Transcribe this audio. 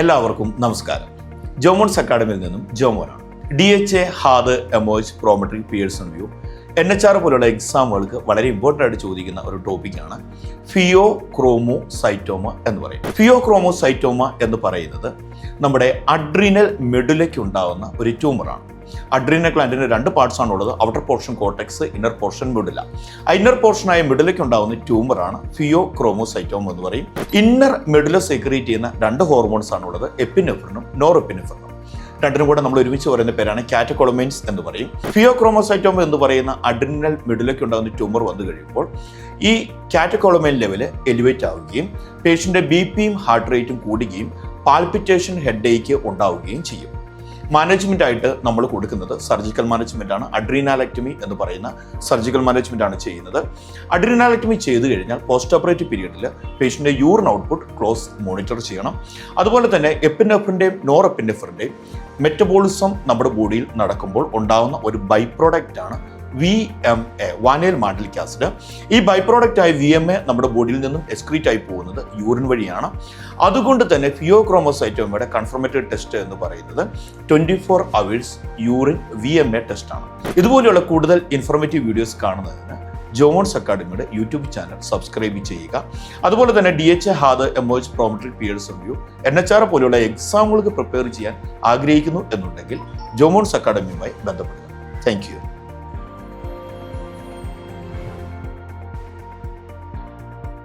എല്ലാവർക്കും നമസ്കാരം. ജോമോൺസ് അക്കാഡമിയിൽ നിന്നും ജോമോനാണ്. DHA, ഹാദ്, എമോജ്, പ്രോമെട്രിക്, പിയേഴ്സൺ വ്യൂ, NHR പോലുള്ള എക്സാമുകൾക്ക് വളരെ ഇമ്പോർട്ടൻ്റ് ആയിട്ട് ചോദിക്കുന്ന ഒരു ടോപ്പിക്കാണ് ഫിയോക്രോമോസൈറ്റോമ എന്ന് പറയുന്നത്. ഫിയോക്രോമോസൈറ്റോമ എന്ന് പറയുന്നത് നമ്മുടെ അഡ്രീനൽ മെഡുലയ്ക്ക് ഉണ്ടാകുന്ന ഒരു ട്യൂമറാണ്. അഡ്രീനൽ ഗ്ലാൻഡിന് രണ്ട് പാർട്സ് ആണുള്ളത്, outer portion cortex, inner portion medulla. ആ ഇന്നർ പോർഷനായ മെഡുലയ്ക്ക് ഉണ്ടാകുന്ന ട്യൂമറാണ് ഫിയോക്രോമോസൈറ്റോമ എന്ന് പറയും. ഇന്നർ മെഡുല സെക്രീറ്റ് ചെയ്യുന്ന രണ്ട് ഹോർമോൺസ് ആണുള്ളത്, എപ്പിനെഫ്രിനും നോറെപ്പിനെഫ്രിനും. രണ്ടിനും കൂടെ നമ്മൾ ഒരുമിച്ച് പറയുന്ന പേരാണ് കാറ്റക്കോളമൈൻസ് എന്ന് പറയും. ഫിയോക്രോമോസൈറ്റോമ എന്ന് പറയുന്ന അഡ്രിനൽ മെഡുലയ്ക്ക് ഉണ്ടാകുന്ന ട്യൂമർ വന്നു കഴിയുമ്പോൾ ഈ കാറ്റക്കോളമൈൻ ലെവല് എലിവേറ്റ് ആവുകയും പേഷ്യൻ്റെ BPയും ഹാർട്ട് റേറ്റും കൂടുകയും പാൽപിറ്റേഷൻ, ഹെഡേക്ക് ഉണ്ടാവുകയും ചെയ്യും. മാനേജ്മെന്റ് ആയിട്ട് നമ്മൾ കൊടുക്കുന്നത് സർജിക്കൽ മാനേജ്മെന്റ് ആണ്. അഡ്രീനാലക്ടമി എന്ന് പറയുന്ന സർജിക്കൽ മാനേജ്മെന്റ് ആണ് ചെയ്യുന്നത്. അഡ്രീനാലക്ടമി ചെയ്തു കഴിഞ്ഞാൽ പോസ്റ്റ് ഓപ്പറേറ്റീവ് പീരീഡിൽ പേഷ്യൻ്റെ യൂറിൻ ഔട്ട്പുട്ട് ക്ലോസ് മോണിറ്റർ ചെയ്യണം. അതുപോലെ തന്നെ എപ്പിനെഫ്രിൻ്റെയും നോറെപ്പിനെഫ്രിൻ്റെയും മെറ്റബോളിസം നമ്മുടെ ബോഡിയിൽ നടക്കുമ്പോൾ ഉണ്ടാകുന്ന ഒരു ബൈ പ്രോഡക്റ്റ് ആണ് VMA, വാനൈൽ മാൻഡലിക് ആസിഡ്. ഈ ബൈ പ്രോഡക്റ്റ് ആയ VMA നമ്മുടെ ബോഡിയിൽ നിന്നും എക്സ്ക്രീറ്റ് ആയി പോകുന്നത് യൂറിൻ വഴിയാണ്. അതുകൊണ്ട് തന്നെ ഫിയോക്രോമോസൈറ്റോമയുടെ കൺഫർമേറ്ററി ടെസ്റ്റ് എന്ന് പറയുന്നത് 24 hours യൂറിൻ VMA ടെസ്റ്റ് ആണ്. ഇതുപോലെയുള്ള കൂടുതൽ ഇൻഫോർമേറ്റീവ് വീഡിയോസ് കാണുന്നതിന് ജോമോൺസ് അക്കാഡമിയുടെ യൂട്യൂബ് ചാനൽ സബ്സ്ക്രൈബ് ചെയ്യുക. അതുപോലെ തന്നെ DHA, ഹാദ്, എമോജ്, പ്രോമെട്രിക്, പിയേഴ്സൺ വ്യൂ, NHR പോലെയുള്ള എക്സാമുകൾക്ക് പ്രിപ്പയർ ചെയ്യാൻ ആഗ്രഹിക്കുന്നു എന്നുണ്ടെങ്കിൽ ജോമോൺസ് അക്കാഡമിയുമായി ബന്ധപ്പെടുക. Thank you.